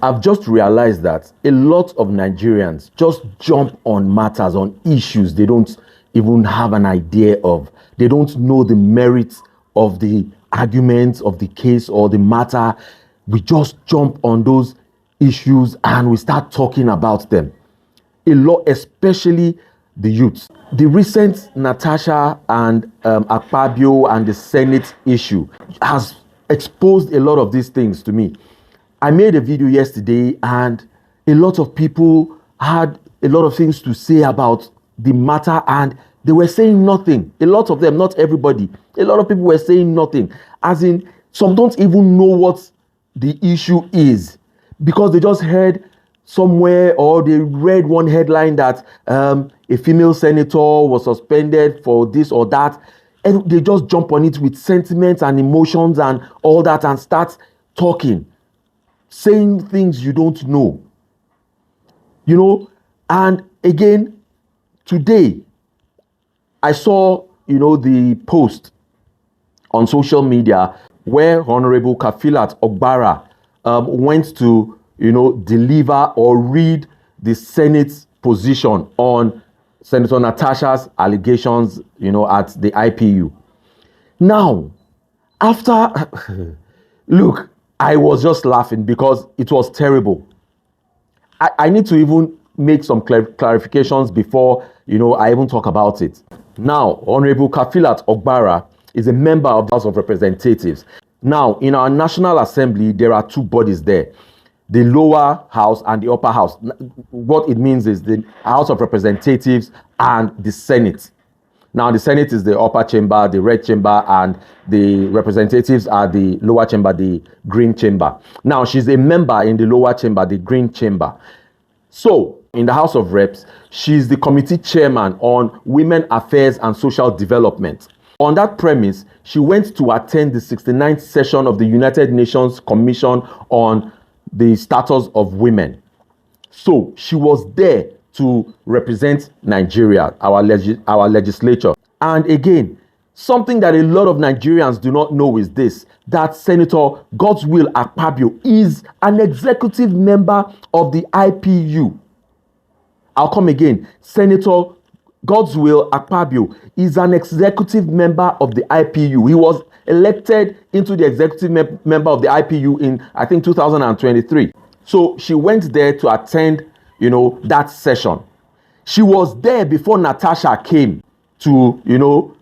I've just realized that a lot of Nigerians just jump on matters, on issues they don't even have an idea of. They don't know the merits of the arguments of the case or the matter. We just jump on those issues and we start talking about them. A lot, especially the youth. The recent Natasha and Akpabio and the Senate issue has exposed a lot of these things to me. I made a video yesterday and a lot of people had a lot of things to say about the matter and they were saying nothing. A lot of them, not everybody, a lot of people were saying nothing. As in, some don't even know what the issue is because they just heard somewhere or they read one headline that a female senator was suspended for this or that. And they just jump on it with sentiments and emotions and all that and start talking, saying things you don't know. You know, and again, today, I saw, the post on social media where Honorable Kafilat Ogbara went to, deliver or read the Senate's position on Senator Natasha's allegations, at the IPU. Now, after, look, I was just laughing because it was terrible. I need to even make some clarifications before, I even talk about it. Now, Honorable Kafilat Ogbara is a member of the House of Representatives. Now, in our National Assembly, there are two bodies there, the lower house and the upper house. What it means is the House of Representatives and the Senate. Now, the Senate is the upper chamber, the red chamber, and the representatives are the lower chamber, the green chamber. Now, she's a member in the lower chamber, the green chamber. So, in the House of Reps, she's the committee chairman on Women Affairs and Social Development. On that premise, she went to attend the 69th session of the United Nations Commission on the Status of Women. So, she was there to represent Nigeria, our legislature. And again, something that a lot of Nigerians do not know is this, that Senator Godswill Akpabio is an executive member of the IPU. I'll come again. Senator Godswill Akpabio is an executive member of the IPU. He was elected into the executive member of the IPU in, I think, 2023. So she went there to attend, that session. She was there before Natasha came to,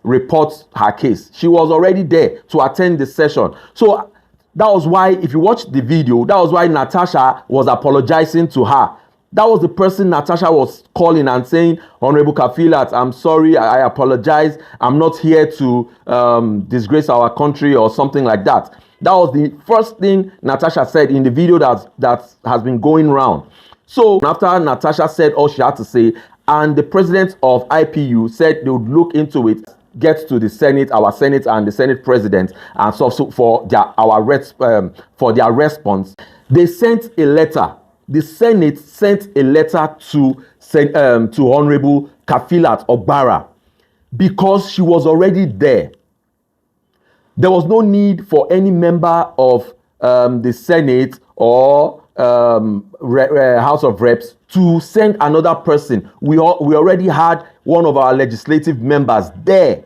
report her case. She was already there to attend the session. So that was why, if you watch the video, that was why Natasha was apologizing to her. That was the person Natasha was calling and saying, Honorable Kafilat, I'm sorry, I apologize. I'm not here to disgrace our country or something like that. That was the first thing Natasha said in the video that has been going around. So after Natasha said all she had to say, and the president of IPU said they would look into it, get to the Senate, our Senate and the Senate president, and so for their response, they sent a letter. The Senate sent a letter to Honorable Kafilat Ogbara because she was already there. There was no need for any member of the Senate or House of Reps to send another person. We already had one of our legislative members there.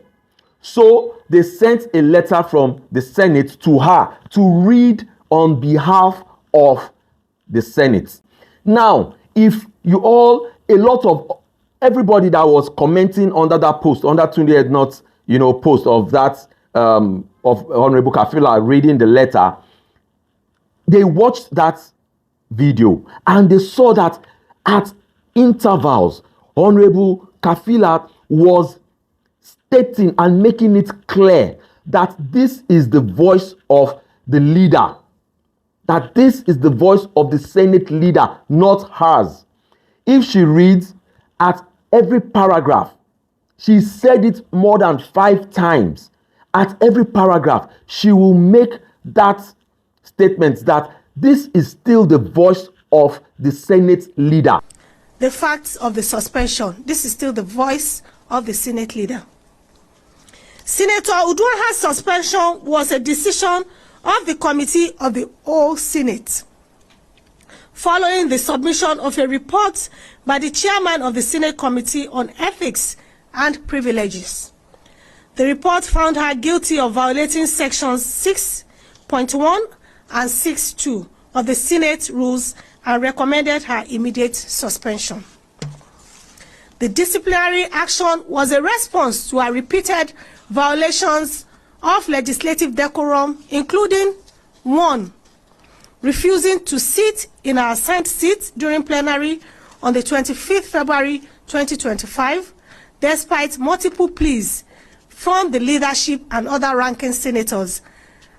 So they sent a letter from the Senate to her to read on behalf of the Senate. Now, if everybody that was commenting under that post, under Tunde Ednot's, post of that, of Honorable Kafila reading the letter, they watched that video and they saw that at intervals, Honorable Kafila was stating and making it clear that this is the voice of the leader. That this is the voice of the Senate leader, not hers. If she reads at every paragraph, she said it more than 5 times. At every paragraph, she will make that statement that this is still the voice of the Senate leader. The facts of the suspension, this is still the voice of the Senate leader. Senator Uduaha's suspension was a decision of the committee of the whole Senate. following the submission of a report by the chairman of the Senate Committee on Ethics and Privileges. The report found her guilty of violating sections 6.1 and 6.2 of the Senate rules and recommended her immediate suspension. The disciplinary action was a response to her repeated violations of legislative decorum, including 1. Refusing to sit in her assigned seat during plenary on the 25th February 2025, despite multiple pleas from the leadership and other ranking senators,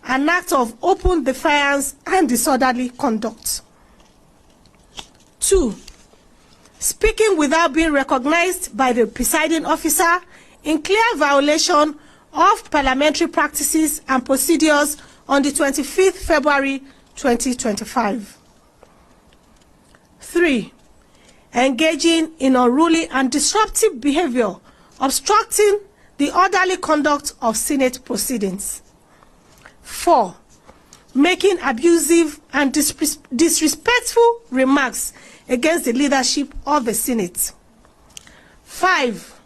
an act of open defiance and disorderly conduct. 2. Speaking without being recognized by the presiding officer in clear violation of parliamentary practices and procedures on the 25th February 2025. 3. Engaging in unruly and disruptive behavior, obstructing the orderly conduct of Senate proceedings. 4. Making abusive and disrespectful remarks against the leadership of the Senate. 5.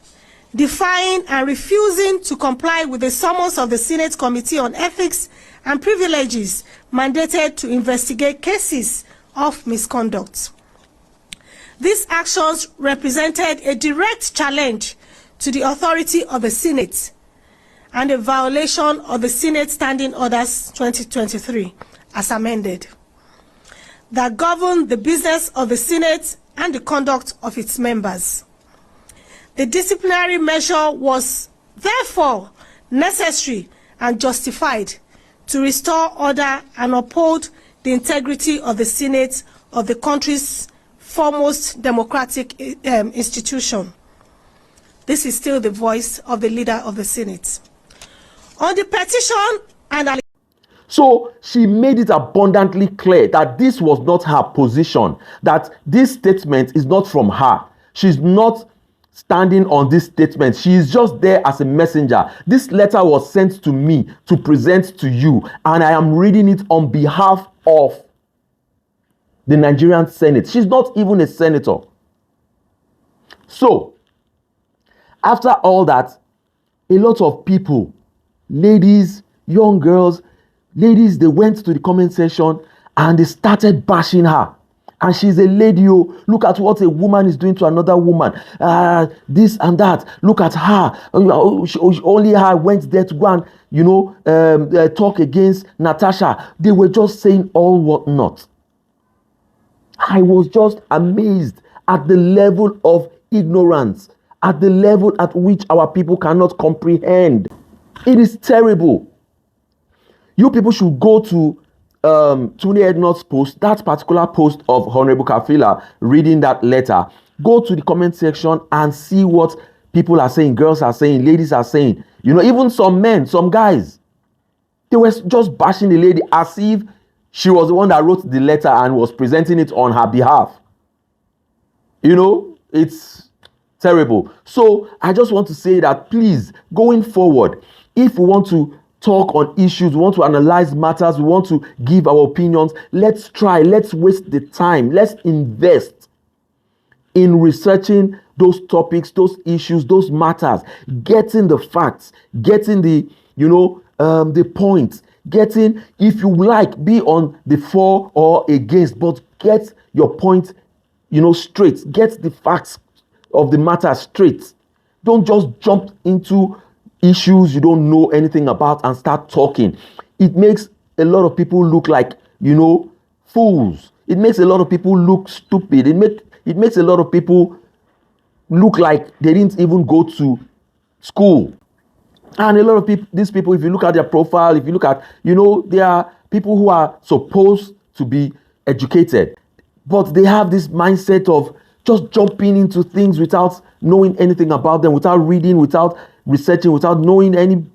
Defying and refusing to comply with the summons of the Senate Committee on Ethics and Privileges mandated to investigate cases of misconduct. These actions represented a direct challenge to the authority of the Senate and a violation of the Senate Standing Orders 2023, as amended, that govern the business of the Senate and the conduct of its members. The disciplinary measure was therefore necessary and justified to restore order and uphold the integrity of the Senate of the country's foremost democratic institution. This is still the voice of the leader of the Senate. On the petition and... So she made it abundantly clear that this was not her position, that this statement is not from her. She's not standing on this statement. She is just there as a messenger. This letter was sent to me to present to you, and I am reading it on behalf of the Nigerian Senate. She's not even a senator. So, after all that, a lot of people, ladies, young girls, ladies, they went to the comment section and they started bashing her. And she's a lady. Oh, look at what a woman is doing to another woman. This and that. Look at her. Only her went there to go and, talk against Natasha. They were just saying all what not. I was just amazed at the level of ignorance, at the level at which our people cannot comprehend. It is terrible. You people should go to Tony Ednot's post, that particular post of Honorable Kafila reading that letter. Go to the comment section and see what people are saying, girls are saying, ladies are saying. Even some men, some guys, they were just bashing the lady as if she was the one that wrote the letter and was presenting it on her behalf. It's terrible. So I just want to say that, please, going forward, if we want to talk on issues, we want to analyze matters, we want to give our opinions, let's waste the time, let's invest in researching those topics, those issues, those matters, getting the facts, getting the points, getting, if you like, be on the for or against, but get your point, straight, get the facts of the matter straight. Don't just jump into issues you don't know anything about and start talking. It makes a lot of people look like, fools. It makes a lot of people look stupid. It makes a lot of people look like they didn't even go to school. And a lot of people, these people, if you look at their profile, if you look at, they are people who are supposed to be educated, but they have this mindset of just jumping into things without knowing anything about them, without reading, without researching, without knowing any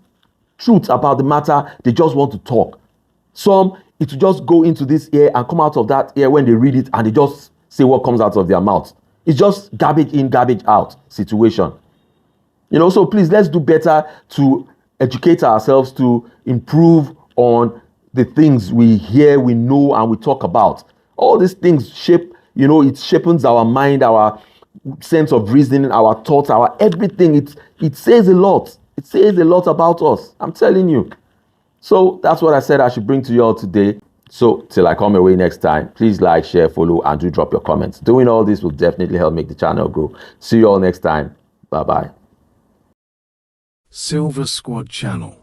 truth about the matter. They just want to talk. Some, it will just go into this ear and come out of that ear when they read it, and they just say what comes out of their mouth. It's just garbage in, garbage out situation. So please, let's do better to educate ourselves, to improve on the things we hear, we know, and we talk about. All these things shape, it shapes our mind, our sense of reasoning, our thoughts, our everything. It says a lot. It says a lot about us. I'm telling you. So that's what I said I should bring to you all today. So till I come away next time, please like, share, follow, and do drop your comments. Doing all this will definitely help make the channel grow. See you all next time. Bye-bye. Silva Squad Channel.